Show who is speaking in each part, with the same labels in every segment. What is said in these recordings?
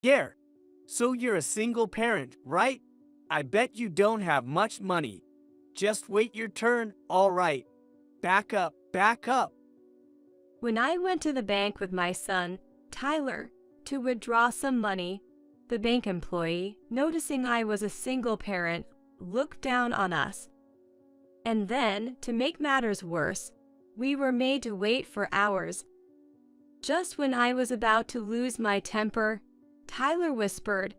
Speaker 1: Yeah, so you're a single parent, right? I bet you don't have much money. Just wait your turn, all right. Back up, back up.
Speaker 2: When I went to the bank with my son, Tyler, to withdraw some money, the bank employee, noticing I was a single parent, looked down on us. And then, to make matters worse, we were made to wait for hours. Just when I was about to lose my temper, Tyler whispered,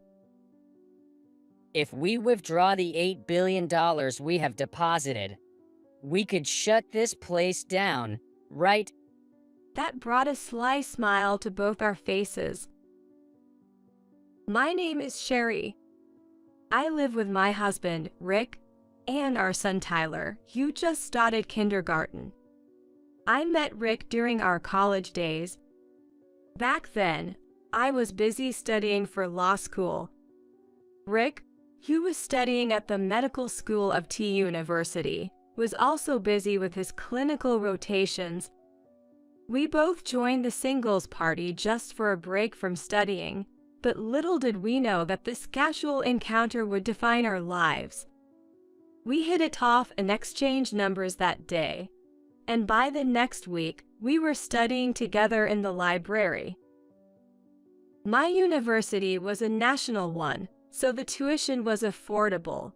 Speaker 3: If we withdraw the $8 billion we have deposited, we could shut this place down, right?
Speaker 2: That brought a sly smile to both our faces. My name is Sherry. I live with my husband, Rick, and our son Tyler, who just started kindergarten. I met Rick during our college days. Back then, I was busy studying for law school. Rick, who was studying at the medical school of T University, was also busy with his clinical rotations. We both joined the singles party just for a break from studying, but little did we know that this casual encounter would define our lives. We hit it off and exchanged numbers that day, and by the next week, we were studying together in the library. My university was a national one, so the tuition was affordable,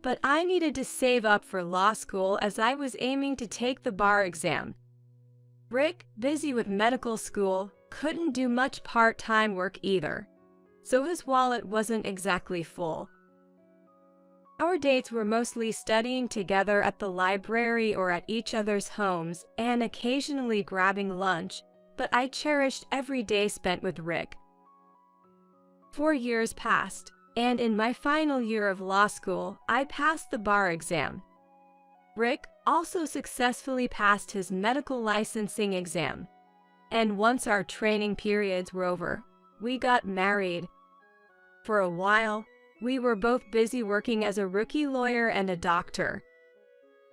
Speaker 2: but I needed to save up for law school as I was aiming to take the bar exam. Rick, busy with medical school, couldn't do much part-time work either, so his wallet wasn't exactly full. Our dates were mostly studying together at the library or at each other's homes and occasionally grabbing lunch, but I cherished every day spent with Rick. 4 years passed, and in my final year of law school, I passed the bar exam. Rick also successfully passed his medical licensing exam, and once our training periods were over, we got married. For a while, we were both busy working as a rookie lawyer and a doctor.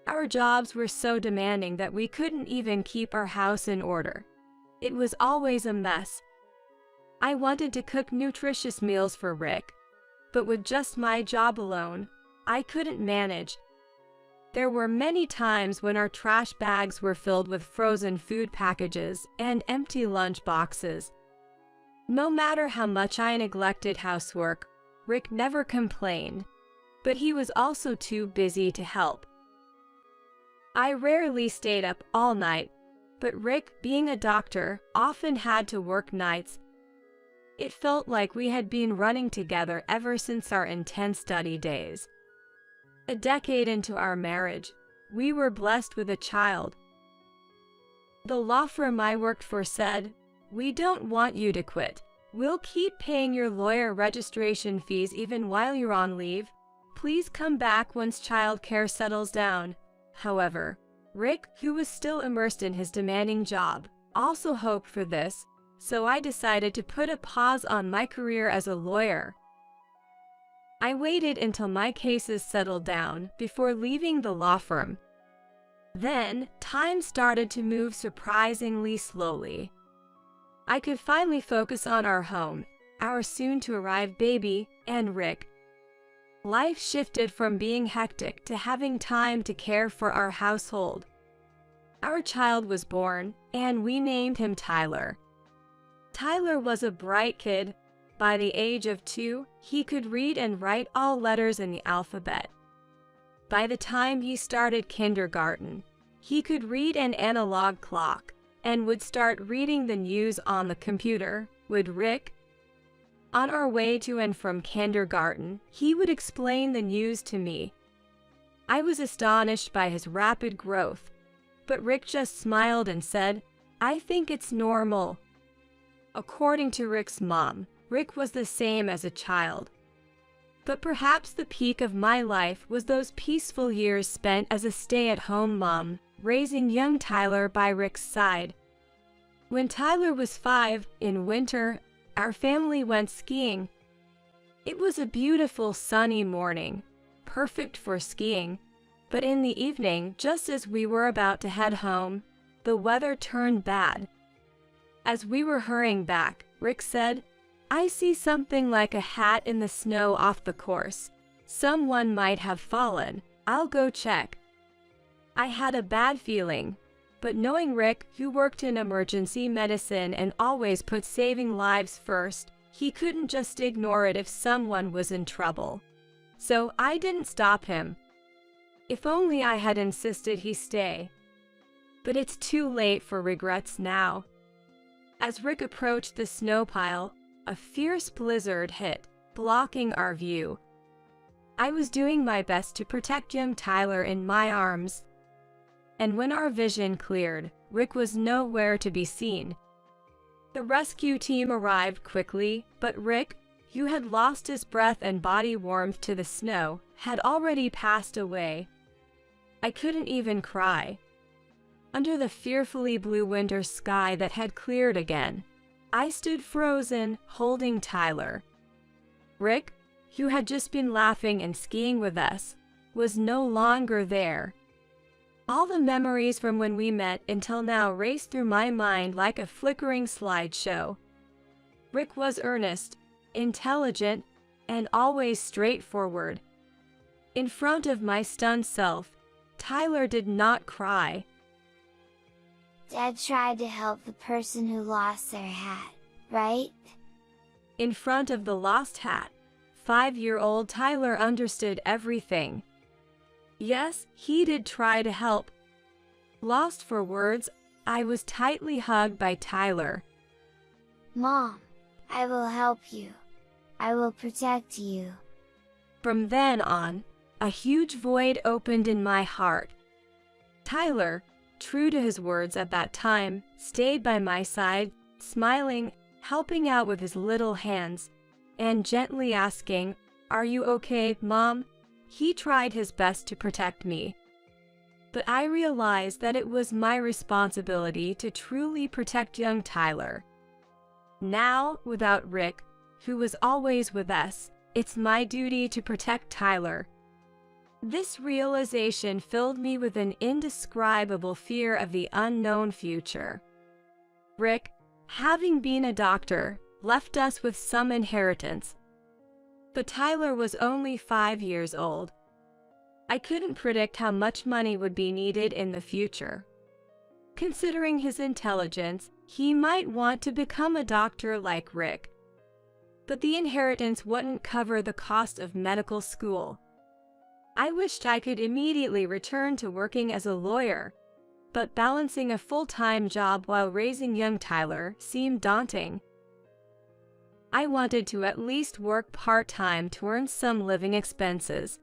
Speaker 2: Our jobs were so demanding that we couldn't even keep our house in order. It was always a mess. I wanted to cook nutritious meals for Rick, but with just my job alone, I couldn't manage. There were many times when our trash bags were filled with frozen food packages and empty lunch boxes. No matter how much I neglected housework, Rick never complained, but he was also too busy to help. I rarely stayed up all night, but Rick, being a doctor, often had to work nights. It felt like we had been running together ever since our intense study days. A decade into our marriage, we were blessed with a child. The law firm I worked for said, "We don't want you to quit. We'll keep paying your lawyer registration fees even while you're on leave. Please come back once childcare settles down." However, Rick, who was still immersed in his demanding job, also hoped for this, so I decided to put a pause on my career as a lawyer. I waited until my cases settled down before leaving the law firm. Then, time started to move surprisingly slowly. I could finally focus on our home, our soon-to-arrive baby, and Rick. Life shifted from being hectic to having time to care for our household. Our child was born, and we named him Tyler. Tyler was a bright kid. By the age of 2, he could read and write all letters in the alphabet. By the time he started kindergarten, he could read an analog clock and would start reading the news on the computer with Rick. On our way to and from kindergarten, he would explain the news to me. I was astonished by his rapid growth, but Rick just smiled and said, "I think it's normal." According to Rick's mom, Rick was the same as a child. But perhaps the peak of my life was those peaceful years spent as a stay-at-home mom, raising young Tyler by Rick's side. When Tyler was 5, in winter, our family went skiing. It was a beautiful sunny morning, perfect for skiing, but in the evening, just as we were about to head home, the weather turned bad. As we were hurrying back, Rick said, I see something like a hat in the snow off the course. Someone might have fallen. I'll go check. I had a bad feeling, but knowing Rick, who worked in emergency medicine and always put saving lives first, he couldn't just ignore it if someone was in trouble. So I didn't stop him. If only I had insisted he stay. But it's too late for regrets now. As Rick approached the snow pile, a fierce blizzard hit, blocking our view. I was doing my best to protect young Tyler in my arms. And when our vision cleared, Rick was nowhere to be seen. The rescue team arrived quickly, but Rick, who had lost his breath and body warmth to the snow, had already passed away. I couldn't even cry. Under the fearfully blue winter sky that had cleared again, I stood frozen, holding Tyler. Rick, who had just been laughing and skiing with us, was no longer there. All the memories from when we met until now raced through my mind like a flickering slideshow. Rick was earnest, intelligent, and always straightforward. In front of my stunned self, Tyler did not cry.
Speaker 4: Dad tried to help the person who lost their hat, right?
Speaker 2: In front of the lost hat, 5-year-old Tyler understood everything. Yes, he did try to help. Lost for words, I was tightly hugged by Tyler.
Speaker 4: Mom, I will help you. I will protect you.
Speaker 2: From then on, a huge void opened in my heart. Tyler, true to his words at that time, stayed by my side, smiling, helping out with his little hands, and gently asking, "Are you okay, Mom?" He tried his best to protect me. But I realized that it was my responsibility to truly protect young Tyler. Now, without Rick, who was always with us, it's my duty to protect Tyler. This realization filled me with an indescribable fear of the unknown future. Rick, having been a doctor, left us with some inheritance. But Tyler was only 5 years old. I couldn't predict how much money would be needed in the future. Considering his intelligence, he might want to become a doctor like Rick. But the inheritance wouldn't cover the cost of medical school. I wished I could immediately return to working as a lawyer, but balancing a full-time job while raising young Tyler seemed daunting. I wanted to at least work part-time to earn some living expenses,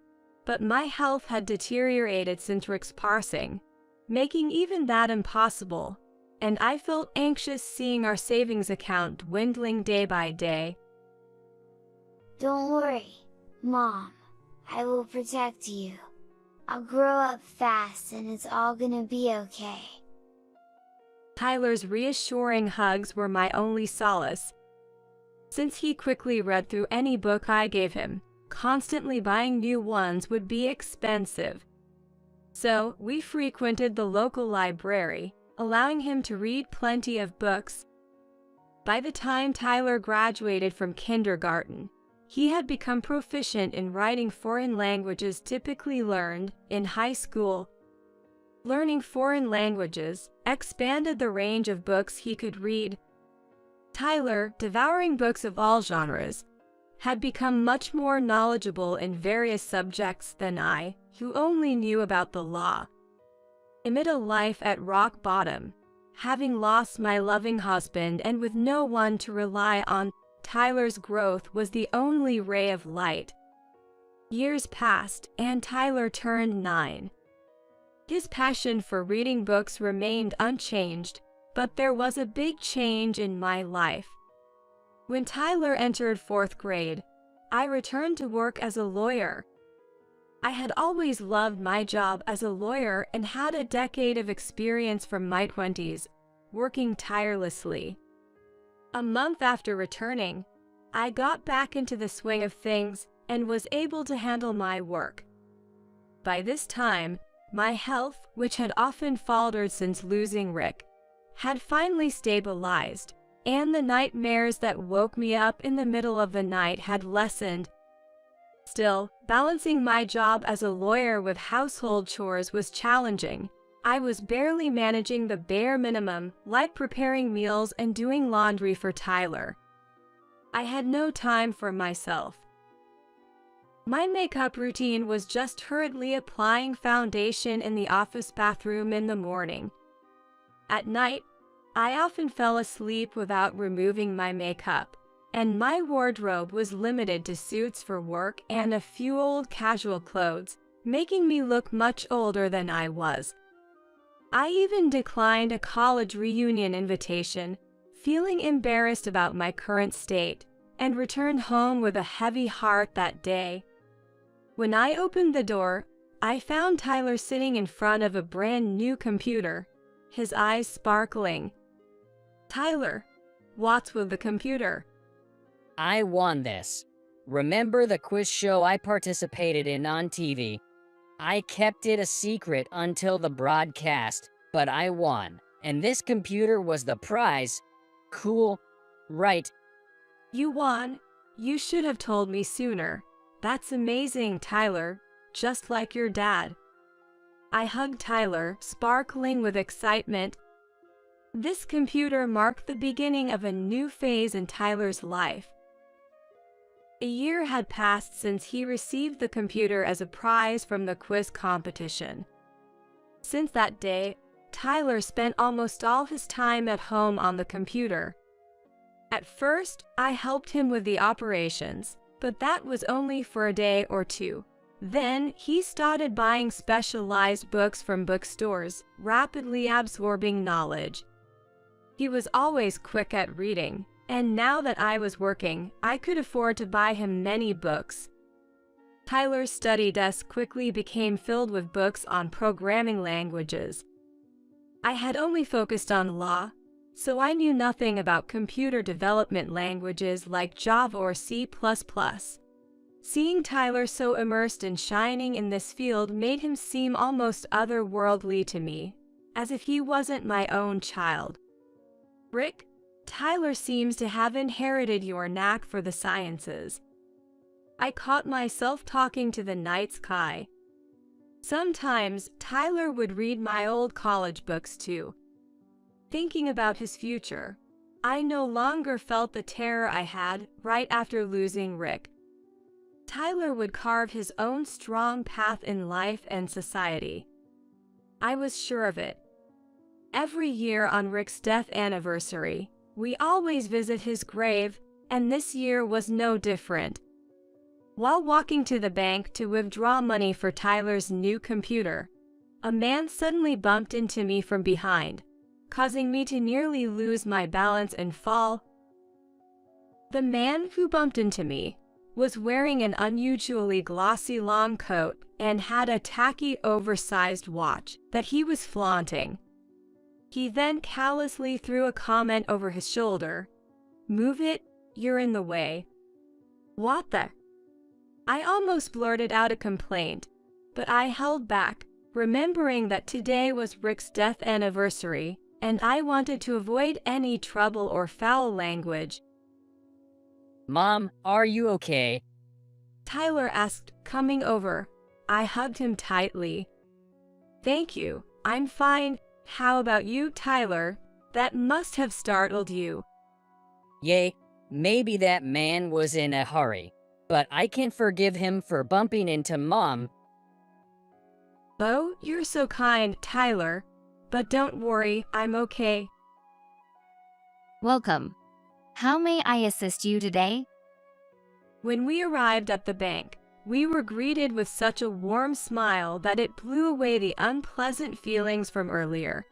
Speaker 2: but my health had deteriorated since Rick's passing, making even that impossible, and I felt anxious seeing our savings account dwindling day by day.
Speaker 4: Don't worry, Mom. I will protect you. I'll grow up fast and it's all gonna be okay.
Speaker 2: Tyler's reassuring hugs were my only solace, since he quickly read through any book I gave him. Constantly buying new ones would be expensive. So, we frequented the local library, allowing him to read plenty of books. By the time Tyler graduated from kindergarten, he had become proficient in writing foreign languages typically learned in high school. Learning foreign languages expanded the range of books he could read. Tyler, devouring books of all genres, had become much more knowledgeable in various subjects than I, who only knew about the law. Amid a life at rock bottom, having lost my loving husband and with no one to rely on, Tyler's growth was the only ray of light. Years passed, and Tyler turned 9. His passion for reading books remained unchanged, but there was a big change in my life. When Tyler entered 4th grade, I returned to work as a lawyer. I had always loved my job as a lawyer and had a decade of experience from my 20s, working tirelessly. A month after returning, I got back into the swing of things and was able to handle my work. By this time, my health, which had often faltered since losing Rick, had finally stabilized, and the nightmares that woke me up in the middle of the night had lessened. Still, balancing my job as a lawyer with household chores was challenging. I was barely managing the bare minimum, like preparing meals and doing laundry for Tyler. I had no time for myself. My makeup routine was just hurriedly applying foundation in the office bathroom in the morning. At night, I often fell asleep without removing my makeup, and my wardrobe was limited to suits for work and a few old casual clothes, making me look much older than I was. I even declined a college reunion invitation, feeling embarrassed about my current state, and returned home with a heavy heart that day. When I opened the door, I found Tyler sitting in front of a brand new computer, his eyes sparkling. "Tyler, what's with the computer?"
Speaker 3: I won this. Remember the quiz show I participated in on TV? I kept it a secret until the broadcast, but I won, and this computer was the prize. Cool, right?
Speaker 2: "You won? You should have told me sooner. That's amazing, Tyler, just like your dad." I hugged Tyler, sparkling with excitement. This computer marked the beginning of a new phase in Tyler's life. A year had passed since he received the computer as a prize from the quiz competition. Since that day, Tyler spent almost all his time at home on the computer. At first, I helped him with the operations, but that was only for a day or two. Then, he started buying specialized books from bookstores, rapidly absorbing knowledge. He was always quick at reading, and now that I was working, I could afford to buy him many books. Tyler's study desk quickly became filled with books on programming languages. I had only focused on law, so I knew nothing about computer development languages like Java or C++. Seeing Tyler so immersed and shining in this field made him seem almost otherworldly to me, as if he wasn't my own child. "Rick, Tyler seems to have inherited your knack for the sciences." I caught myself talking to the night sky. Sometimes, Tyler would read my old college books too. Thinking about his future, I no longer felt the terror I had right after losing Rick. Tyler would carve his own strong path in life and society. I was sure of it. Every year on Rick's death anniversary, we always visit his grave, and this year was no different. While walking to the bank to withdraw money for Tyler's new computer, a man suddenly bumped into me from behind, causing me to nearly lose my balance and fall. The man who bumped into me was wearing an unusually glossy long coat and had a tacky oversized watch that he was flaunting. He then callously threw a comment over his shoulder. "Move it, you're in the way." What the? I almost blurted out a complaint, but I held back, remembering that today was Rick's death anniversary, and I wanted to avoid any trouble or foul language.
Speaker 3: Mom, are you okay?
Speaker 2: Tyler asked, coming over. I hugged him tightly. "Thank you, I'm fine. How about you, Tyler? That must have startled you."
Speaker 3: Yay, maybe that man was in a hurry, but I can forgive him for bumping into Mom.
Speaker 2: "Oh, you're so kind, Tyler. But don't worry, I'm okay."
Speaker 5: Welcome. How may I assist you today?
Speaker 2: When we arrived at the bank, we were greeted with such a warm smile that it blew away the unpleasant feelings from earlier.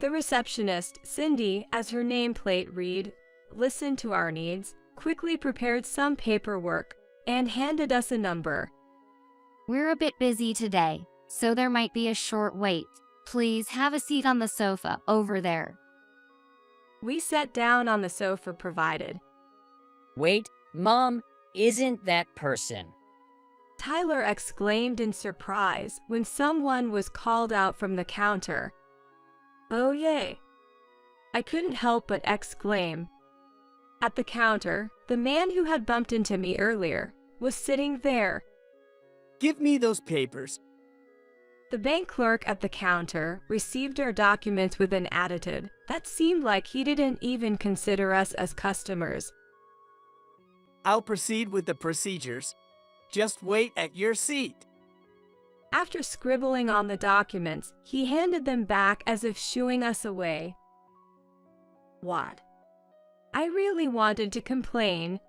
Speaker 2: The receptionist, Cindy, as her nameplate read, listened to our needs, quickly prepared some paperwork, and handed us a number.
Speaker 5: We're a bit busy today, so there might be a short wait. Please have a seat on the sofa over there.
Speaker 2: We sat down on the sofa provided.
Speaker 3: Wait, Mom, isn't that person?
Speaker 2: Tyler exclaimed in surprise when someone was called out from the counter. "Oh yay." I couldn't help but exclaim. At the counter, the man who had bumped into me earlier was sitting there.
Speaker 1: Give me those papers.
Speaker 2: The bank clerk at the counter received our documents with an attitude that seemed like he didn't even consider us as customers.
Speaker 1: I'll proceed with the procedures. Just wait at your seat.
Speaker 2: After scribbling on the documents, he handed them back as if shooing us away. What? I really wanted to complain,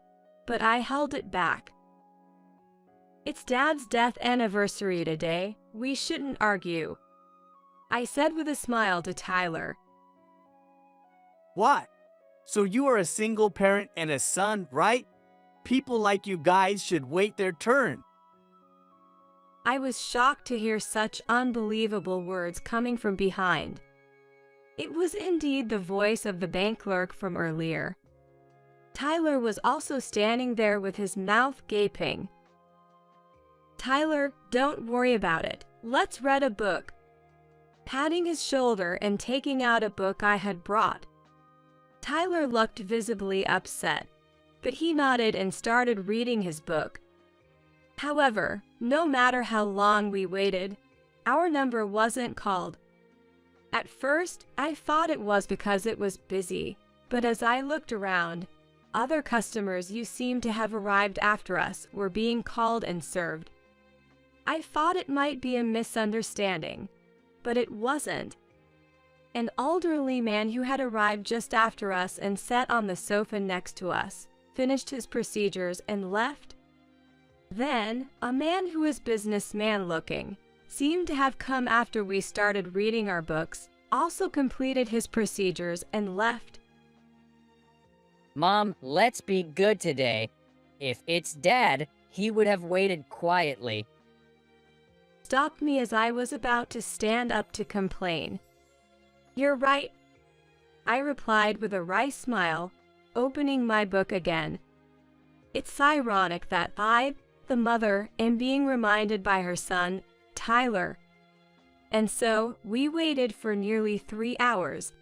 Speaker 2: but I held it back. It's Dad's death anniversary today. We shouldn't argue, I said with a smile to Tyler.
Speaker 1: What? So you are a single parent and a son, right? People like you guys should wait their turn.
Speaker 2: I was shocked to hear such unbelievable words coming from behind. It was indeed the voice of the bank clerk from earlier. Tyler was also standing there with his mouth gaping. Tyler, don't worry about it. Let's read a book. Patting his shoulder and taking out a book I had brought. Tyler looked visibly upset, but he nodded and started reading his book. However, no matter how long we waited, our number wasn't called. At first, I thought it was because it was busy, but as I looked around, other customers who seemed to have arrived after us were being called and served. I thought it might be a misunderstanding, but it wasn't. An elderly man who had arrived just after us and sat on the sofa next to us finished his procedures and left. Then, a man who was businessman looking, seemed to have come after we started reading our books, also completed his procedures and left.
Speaker 3: Mom, let's be good today. If it's Dad, he would have waited quietly.
Speaker 2: Stopped me as I was about to stand up to complain. You're right, I replied with a wry smile, opening my book again. It's ironic that I, the mother, am being reminded by her son, Tyler. And so, we waited for nearly 3 hours.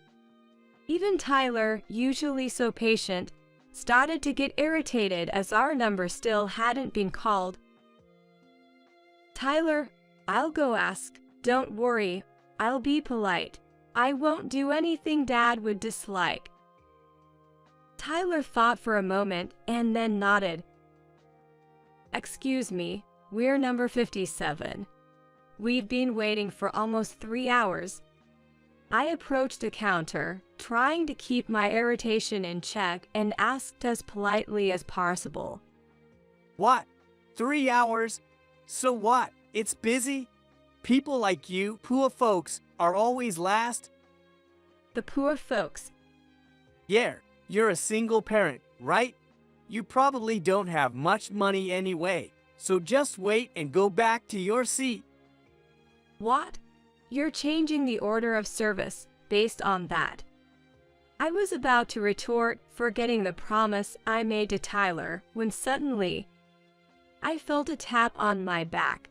Speaker 2: Even Tyler, usually so patient, started to get irritated as our number still hadn't been called. Tyler, I'll go ask. Don't worry, I'll be polite. I won't do anything Dad would dislike. Tyler thought for a moment and then nodded. Excuse me, we're number 57. We've been waiting for almost 3 hours. I approached the counter, trying to keep my irritation in check, and asked as politely as possible.
Speaker 1: What? 3 hours? So what? It's busy? People like you, poor folks, are always last?
Speaker 2: The poor folks.
Speaker 1: Yeah, you're a single parent, right? You probably don't have much money anyway, so just wait and go back to your seat.
Speaker 2: What? You're changing the order of service based on that. I was about to retort, forgetting the promise I made to Tyler, when suddenly, I felt a tap on my back.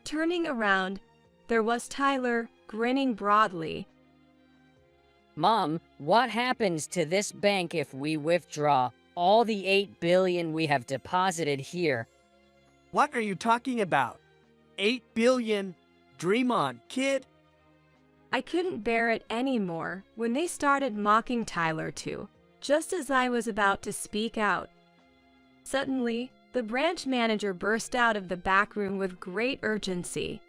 Speaker 2: Turning around, there was Tyler, grinning broadly.
Speaker 3: Mom, what happens to this bank if we withdraw all the $8 billion we have deposited here?
Speaker 1: What are you talking about? 8 billion? Dream on, kid.
Speaker 2: I couldn't bear it anymore when they started mocking Tyler too, just as I was about to speak out. Suddenly, the branch manager burst out of the back room with great urgency.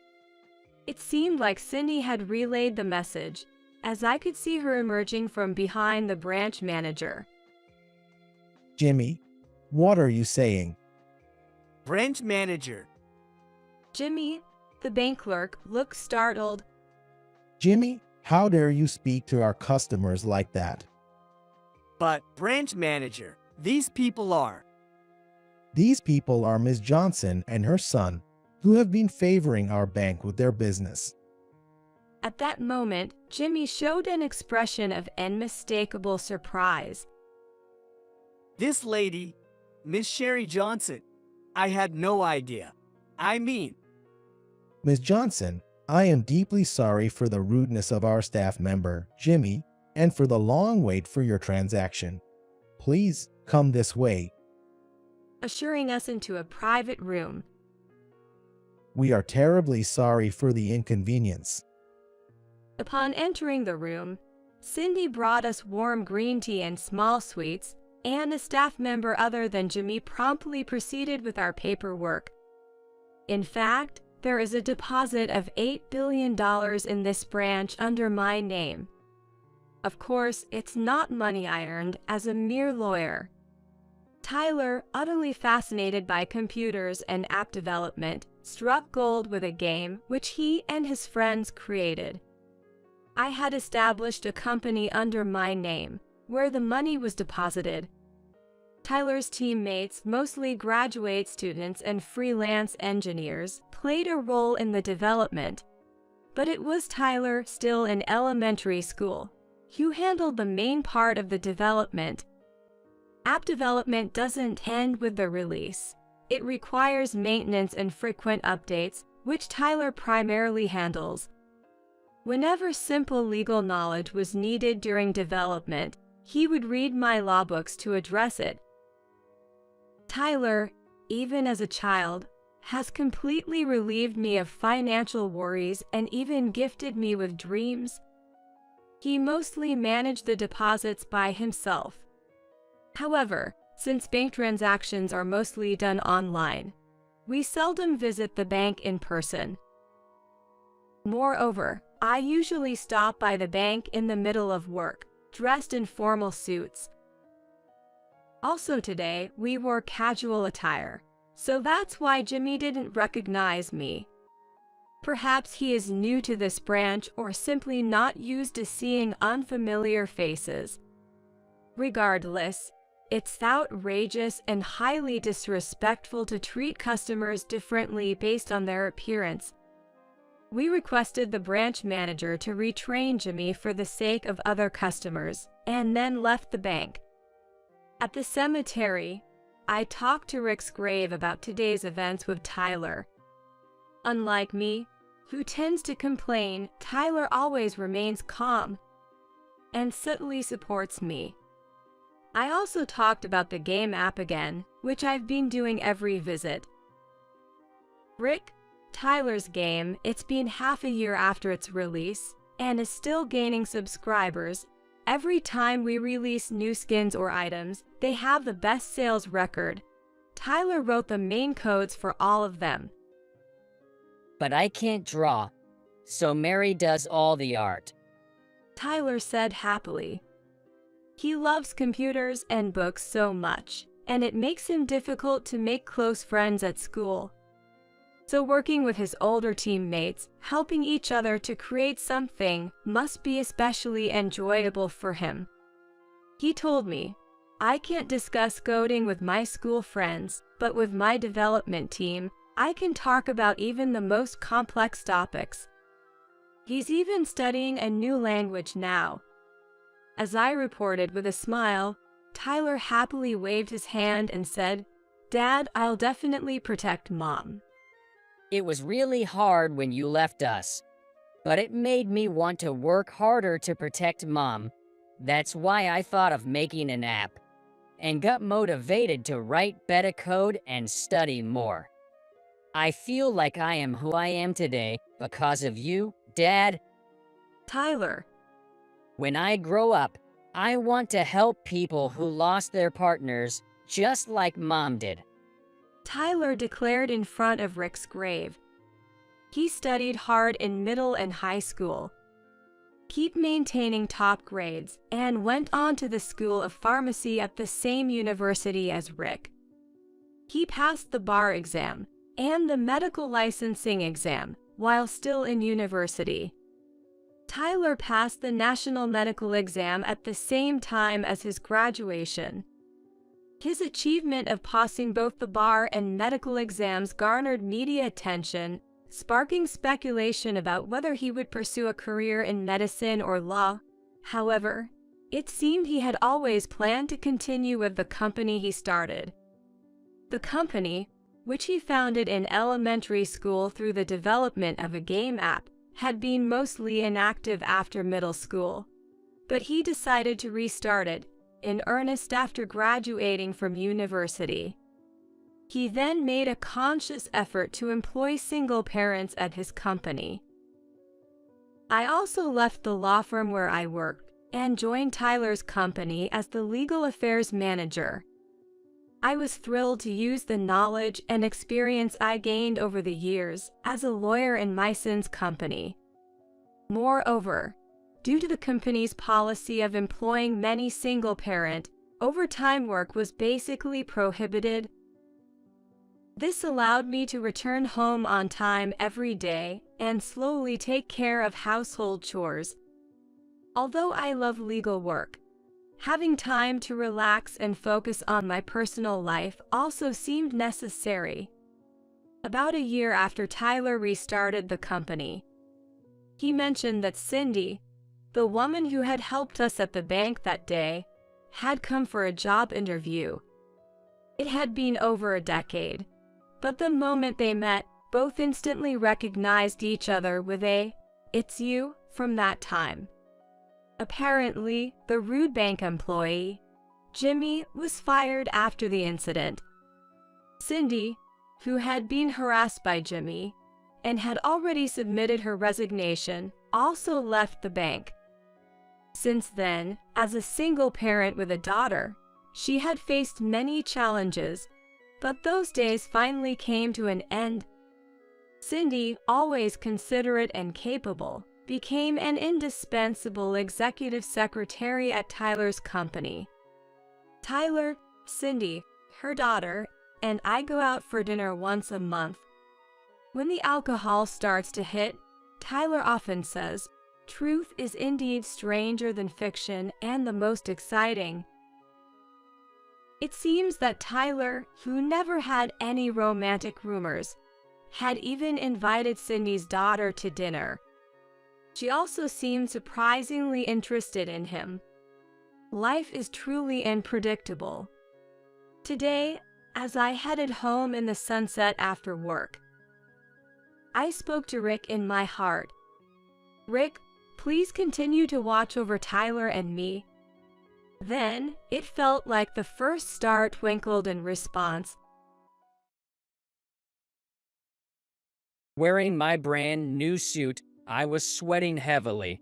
Speaker 2: It seemed like Cindy had relayed the message, as I could see her emerging from behind the branch manager.
Speaker 6: Jimmy, what are you saying?
Speaker 1: Branch manager.
Speaker 2: Jimmy, the bank clerk, looked startled.
Speaker 6: Jimmy, how dare you speak to our customers like that?
Speaker 1: But, branch manager, these people are.
Speaker 6: These people are Miss Johnson and her son, who have been favoring our bank with their business.
Speaker 2: At that moment, Jimmy showed an expression of unmistakable surprise.
Speaker 1: This lady, Miss Sherry Johnson. I had no idea. I mean,
Speaker 6: Miss Johnson, I am deeply sorry for the rudeness of our staff member, Jimmy, and for the long wait for your transaction. Please come this way.
Speaker 2: Ushering us into a private room.
Speaker 6: We are terribly sorry for the inconvenience.
Speaker 2: Upon entering the room, Cindy brought us warm green tea and small sweets, and a staff member other than Jimmy promptly proceeded with our paperwork. In fact, there is a deposit of $8 billion in this branch under my name. Of course, it's not money I earned as a mere lawyer. Tyler, utterly fascinated by computers and app development, struck gold with a game which he and his friends created. I had established a company under my name, where the money was deposited. Tyler's teammates, mostly graduate students and freelance engineers, played a role in the development. But it was Tyler, still in elementary school, who handled the main part of the development. App development doesn't end with the release. It requires maintenance and frequent updates, which Tyler primarily handles. Whenever simple legal knowledge was needed during development, he would read my law books to address it. Tyler, even as a child, has completely relieved me of financial worries and even gifted me with dreams. He mostly managed the deposits by himself. However, since bank transactions are mostly done online, we seldom visit the bank in person. Moreover, I usually stop by the bank in the middle of work, dressed in formal suits. Also today, we wore casual attire, so that's why Jimmy didn't recognize me. Perhaps he is new to this branch or simply not used to seeing unfamiliar faces. Regardless, it's outrageous and highly disrespectful to treat customers differently based on their appearance. We requested the branch manager to retrain Jimmy for the sake of other customers, and then left the bank. At the cemetery, I talked to Rick's grave about today's events with Tyler. Unlike me, who tends to complain, Tyler always remains calm and subtly supports me. I also talked about the game app again, which I've been doing every visit. Rick, Tyler's game, it's been half a year after its release, and is still gaining subscribers. Every time we release new skins or items, they have the best sales record. Tyler wrote the main codes for all of them.
Speaker 3: But I can't draw, so Mary does all the art.
Speaker 2: Tyler said happily. He loves computers and books so much, and it makes him difficult to make close friends at school. So working with his older teammates, helping each other to create something, must be especially enjoyable for him. He told me, I can't discuss coding with my school friends, but with my development team, I can talk about even the most complex topics. He's even studying a new language now. As I reported with a smile, Tyler happily waved his hand and said, Dad, I'll definitely protect Mom.
Speaker 3: It was really hard when you left us, but it made me want to work harder to protect Mom. That's why I thought of making an app, and got motivated to write better code and study more. I feel like I am who I am today because of you, Dad.
Speaker 2: Tyler.
Speaker 3: When I grow up, I want to help people who lost their partners, just like Mom did.
Speaker 2: Tyler declared in front of Rick's grave. He studied hard in middle and high school, keep maintaining top grades, and went on to the School of Pharmacy at the same university as Rick. He passed the bar exam and the medical licensing exam while still in university. Tyler passed the national medical exam at the same time as his graduation. His achievement of passing both the bar and medical exams garnered media attention, sparking speculation about whether he would pursue a career in medicine or law. However, it seemed he had always planned to continue with the company he started. The company, which he founded in elementary school through the development of a game app, had been mostly inactive after middle school. but he decided to restart it in earnest after graduating from university. He then made a conscious effort to employ single parents at his company. I also left the law firm where I worked and joined Tyler's company as the legal affairs manager. I was thrilled to use the knowledge and experience I gained over the years as a lawyer in my son's company. Moreover, due to the company's policy of employing many single parent, overtime work was basically prohibited. This allowed me to return home on time every day and slowly take care of household chores. Although I love legal work, having time to relax and focus on my personal life also seemed necessary. About a year after Tyler restarted the company, he mentioned that Cindy, the woman who had helped us at the bank that day, had come for a job interview. It had been over a decade, but the moment they met, both instantly recognized each other with a "It's you" from that time. Apparently, the rude bank employee, Jimmy, was fired after the incident. Cindy, who had been harassed by Jimmy and had already submitted her resignation, also left the bank. Since then, as a single parent with a daughter, she had faced many challenges, but those days finally came to an end. Cindy, always considerate and capable, became an indispensable executive secretary at Tyler's company. Tyler, Cindy, her daughter, and I go out for dinner once a month. When the alcohol starts to hit, Tyler often says, "Truth is indeed stranger than fiction and the most exciting." It seems that Tyler, who never had any romantic rumors, had even invited Cindy's daughter to dinner. She also seemed surprisingly interested in him. Life is truly unpredictable. Today, as I headed home in the sunset after work, I spoke to Rick in my heart. "Rick, please continue to watch over Tyler and me." Then, it felt like the first star twinkled in response.
Speaker 3: Wearing my brand new suit, I was sweating heavily.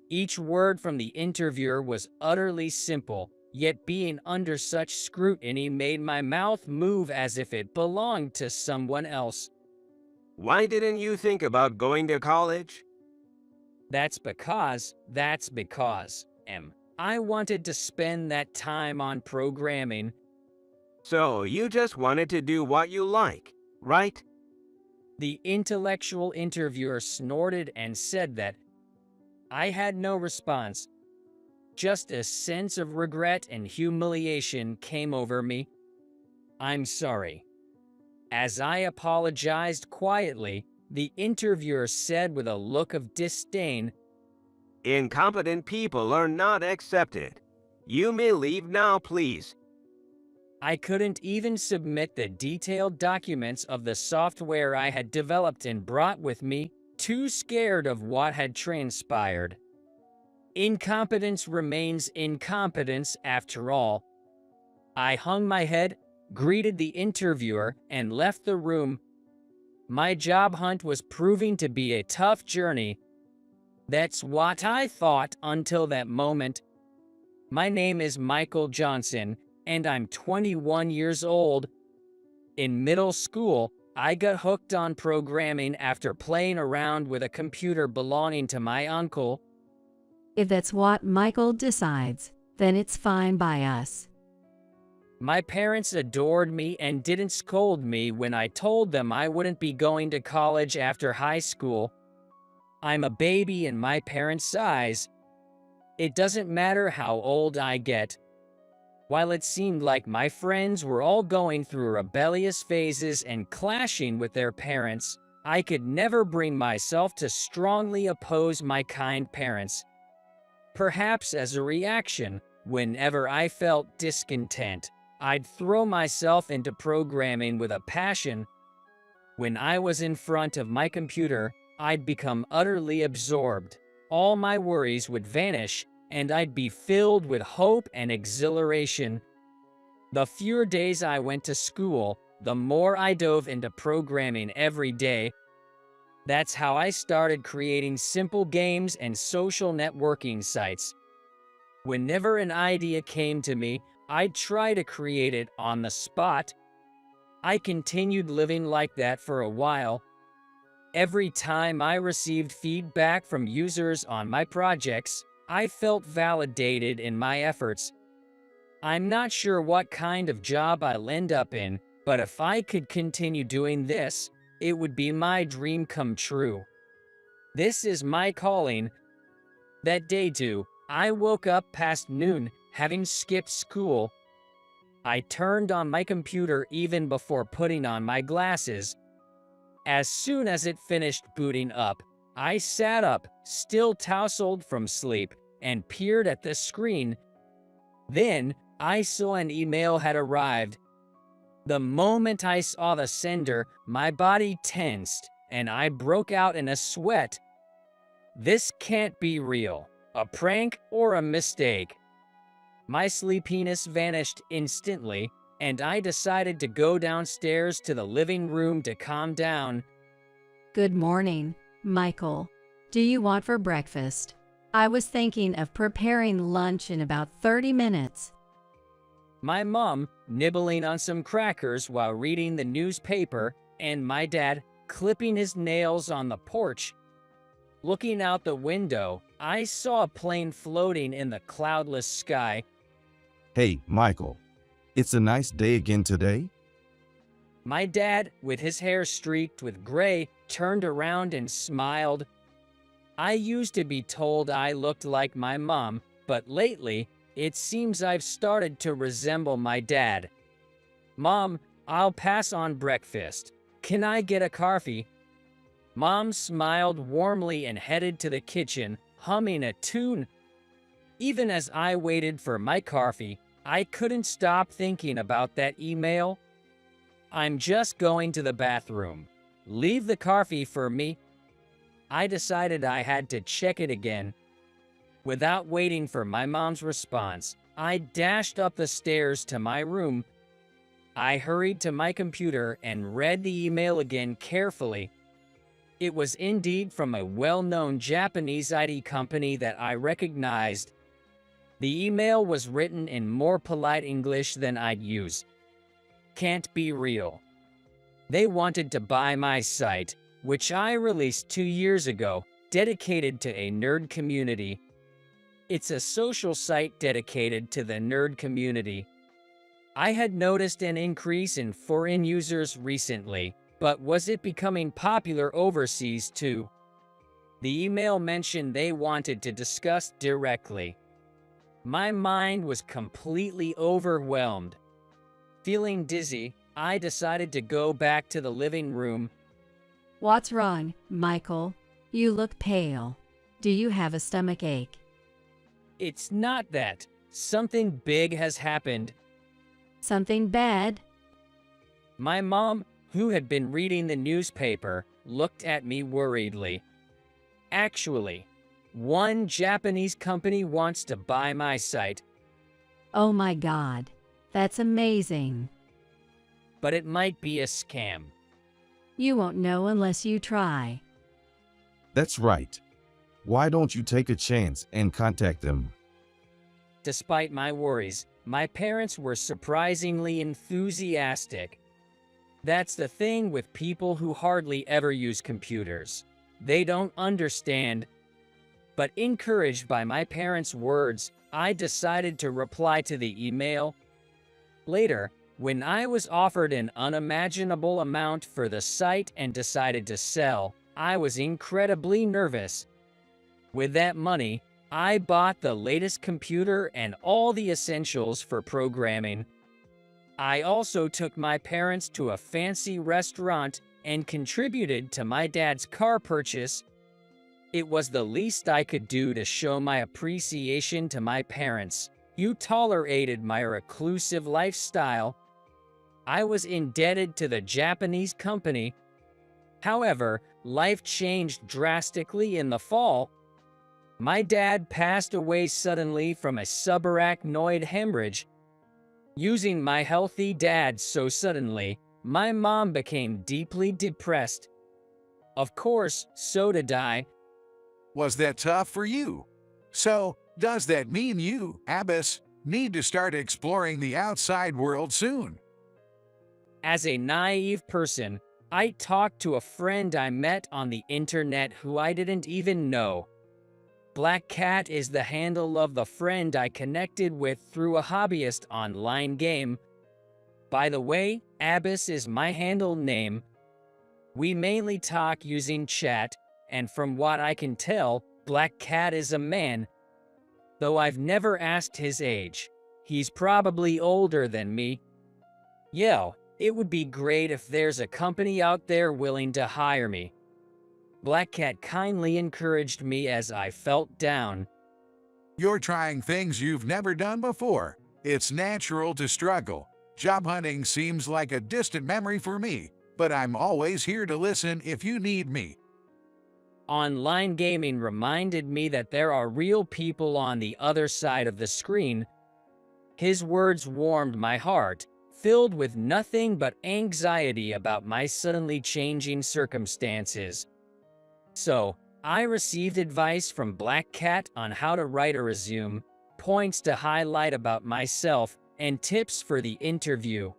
Speaker 3: Each word from the interviewer was utterly simple, yet being under such scrutiny made my mouth move as if it belonged to someone else.
Speaker 7: Why didn't you think about going to college?
Speaker 3: That's because, I wanted to spend that time on programming.
Speaker 7: So you just wanted to do what you like, right?
Speaker 3: The intellectual interviewer snorted and said that. I had no response. Just a sense of regret and humiliation came over me. "I'm sorry." As I apologized quietly, the interviewer said with a look of disdain,
Speaker 7: "Incompetent people are not accepted. You may leave now, please."
Speaker 3: I couldn't even submit the detailed documents of the software I had developed and brought with me, too scared of what had transpired. Incompetence remains incompetence after all. I hung my head, greeted the interviewer, and left the room. My job hunt was proving to be a tough journey. That's what I thought until that moment. My name is Michael Johnson, and I'm 21 years old. In middle school, I got hooked on programming after playing around with a computer belonging to my uncle.
Speaker 8: If that's what Michael decides, then it's fine by us.
Speaker 3: My parents adored me and didn't scold me when I told them I wouldn't be going to college after high school. I'm a baby in my parents' eyes. It doesn't matter how old I get. While it seemed like my friends were all going through rebellious phases and clashing with their parents, I could never bring myself to strongly oppose my kind parents. Perhaps as a reaction, whenever I felt discontent, I'd throw myself into programming with a passion. When I was in front of my computer, I'd become utterly absorbed. All my worries would vanish, and I'd be filled with hope and exhilaration. The fewer days I went to school, the more I dove into programming every day. That's how I started creating simple games and social networking sites. Whenever an idea came to me, I'd try to create it on the spot. I continued living like that for a while. Every time I received feedback from users on my projects, I felt validated in my efforts. I'm not sure what kind of job I'll end up in, but if I could continue doing this, it would be my dream come true. This is my calling. That day too, I woke up past noon, having skipped school. I turned on my computer even before putting on my glasses. As soon as it finished booting up, I sat up, still tousled from sleep, and peered at the screen. Then, I saw an email had arrived. The moment I saw the sender, my body tensed, and I broke out in a sweat. This can't be real. A prank or a mistake. My sleepiness vanished instantly, and I decided to go downstairs to the living room to calm down.
Speaker 8: Good morning, Michael. Do you want for breakfast? I was thinking of preparing lunch in about 30 minutes.
Speaker 3: My mom, nibbling on some crackers while reading the newspaper, and my dad, clipping his nails on the porch. Looking out the window, I saw a plane floating in the cloudless sky.
Speaker 9: Hey, Michael, it's a nice day again today.
Speaker 3: My dad, with his hair streaked with gray, turned around and smiled. I used to be told I looked like my mom, but lately, it seems I've started to resemble my dad. Mom, I'll pass on breakfast. Can I get a coffee? Mom smiled warmly and headed to the kitchen, humming a tune. Even as I waited for my coffee, I couldn't stop thinking about that email. I'm just going to the bathroom. Leave the coffee for me. I decided I had to check it again. Without waiting for my mom's response, I dashed up the stairs to my room. I hurried to my computer and read the email again carefully. It was indeed from a well-known Japanese IT company that I recognized. The email was written in more polite English than I'd use. Can't be real. They wanted to buy my site, which I released 2 years ago, dedicated to a nerd community. It's a social site dedicated to the nerd community. I had noticed an increase in foreign users recently, but was it becoming popular overseas too? The email mentioned they wanted to discuss directly. My mind was completely overwhelmed. Feeling dizzy, I decided to go back to the living room.
Speaker 8: What's wrong, Michael? You look pale. Do you have a stomach ache?
Speaker 3: It's not that. Something big has happened.
Speaker 8: Something bad?
Speaker 3: My mom, who had been reading the newspaper, looked at me worriedly. Actually, one Japanese company wants to buy my site.
Speaker 8: Oh my God, that's amazing.
Speaker 3: But it might be a scam.
Speaker 8: You won't know unless you try.
Speaker 9: That's right. Why don't you take a chance and contact them?
Speaker 3: Despite my worries, my parents were surprisingly enthusiastic. That's the thing with people who hardly ever use computers. They don't understand. But encouraged by my parents' words, I decided to reply to the email. Later, when I was offered an unimaginable amount for the site and decided to sell, I was incredibly nervous. With that money, I bought the latest computer and all the essentials for programming. I also took my parents to a fancy restaurant and contributed to my dad's car purchase. It was the least I could do to show my appreciation to my parents, who tolerated my reclusive lifestyle. I was indebted to the Japanese company. However, life changed drastically in the fall. My dad passed away suddenly from a subarachnoid hemorrhage. Using my healthy dad so suddenly, my mom became deeply depressed. Of course, so did I.
Speaker 10: Was that tough for you? So, does that mean you, Abbas, need to start exploring the outside world soon?
Speaker 3: As a naive person, I talked to a friend I met on the internet who I didn't even know. Black Cat is the handle of the friend I connected with through a hobbyist online game. By the way, Abbas is my handle name. We mainly talk using chat, and from what I can tell, Black Cat is a man. Though I've never asked his age. He's probably older than me. Yo, it would be great if there's a company out there willing to hire me. Black Cat kindly encouraged me as I felt down.
Speaker 10: You're trying things you've never done before. It's natural to struggle. Job hunting seems like a distant memory for me, but I'm always here to listen if you need me.
Speaker 3: Online gaming reminded me that there are real people on the other side of the screen. His words warmed my heart, filled with nothing but anxiety about my suddenly changing circumstances. So, I received advice from Black Cat on how to write a resume, points to highlight about myself, and tips for the interview.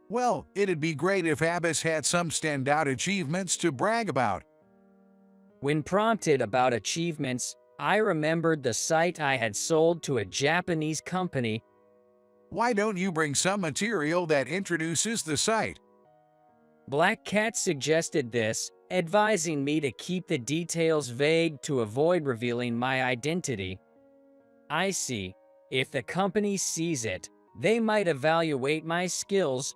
Speaker 10: Well, it'd be great if Abbas had some standout achievements to brag about.
Speaker 3: When prompted about achievements, I remembered the site I had sold to a Japanese company.
Speaker 10: Why don't you bring some material that introduces the site?
Speaker 3: Black Cat suggested this, advising me to keep the details vague to avoid revealing my identity. I see. If the company sees it, they might evaluate my skills.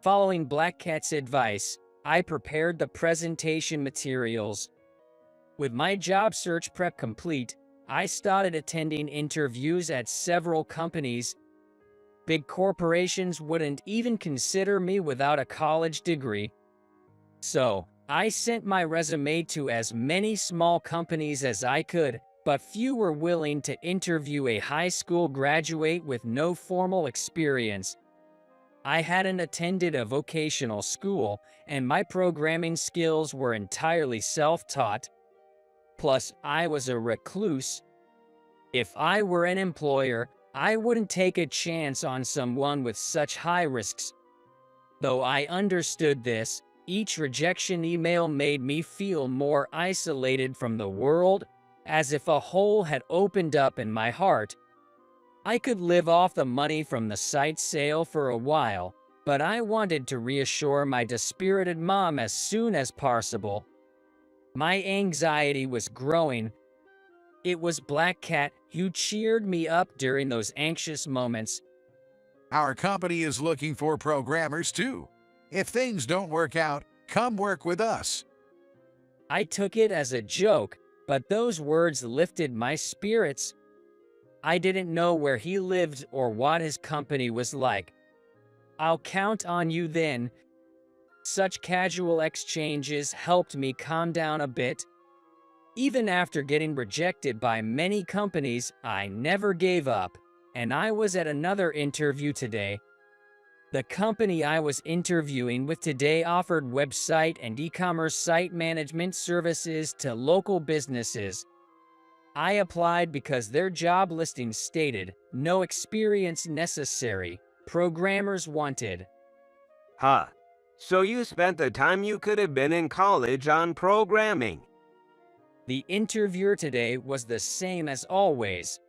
Speaker 3: Following Black Cat's advice, I prepared the presentation materials. With my job search prep complete, I started attending interviews at several companies. Big corporations wouldn't even consider me without a college degree. So, I sent my resume to as many small companies as I could, but few were willing to interview a high school graduate with no formal experience. I hadn't attended a vocational school, and my programming skills were entirely self-taught. Plus, I was a recluse. If I were an employer, I wouldn't take a chance on someone with such high risks. Though I understood this, each rejection email made me feel more isolated from the world, as if a hole had opened up in my heart. I could live off the money from the site sale for a while, but I wanted to reassure my dispirited mom as soon as possible. My anxiety was growing. It was Black Cat who cheered me up during those anxious moments.
Speaker 10: Our company is looking for programmers too. If things don't work out, come work with us.
Speaker 3: I took it as a joke, but those words lifted my spirits. I didn't know where he lived or what his company was like. I'll count on you then. Such casual exchanges helped me calm down a bit. Even after getting rejected by many companies, I never gave up, and I was at another interview today. The company I was interviewing with today offered website and e-commerce site management services to local businesses. I applied because their job listing stated, "No experience necessary. Programmers wanted."
Speaker 7: Huh. So you spent the time you could have been in college on programming.
Speaker 3: The interviewer today was the same as always,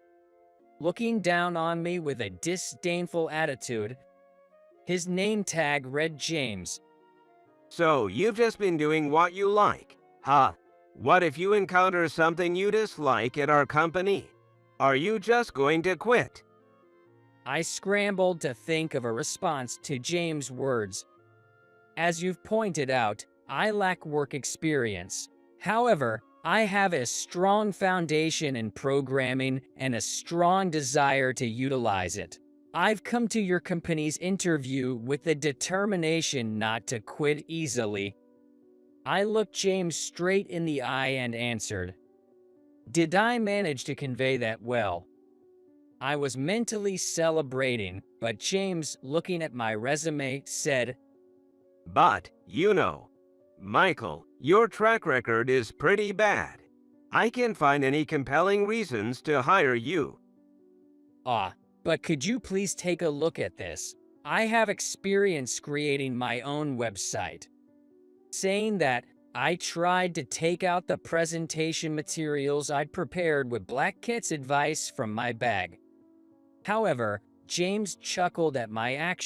Speaker 3: looking down on me with a disdainful attitude. His name tag read James.
Speaker 7: So you've just been doing what you like, huh? What if you encounter something you dislike at our company? Are you just going to quit?
Speaker 3: I scrambled to think of a response to James' words. As you've pointed out, I lack work experience. However, I have a strong foundation in programming and a strong desire to utilize it. I've come to your company's interview with the determination not to quit easily. I looked James straight in the eye and answered, Did I manage to convey that well? I was mentally celebrating, but James, looking at my resume, said,
Speaker 7: But, you know, Michael, your track record is pretty bad. I can't find any compelling reasons to hire you.
Speaker 3: But could you please take a look at this? I have experience creating my own website. Saying that, I tried to take out the presentation materials I'd prepared with Black Kit's advice from my bag. However, James chuckled at my action.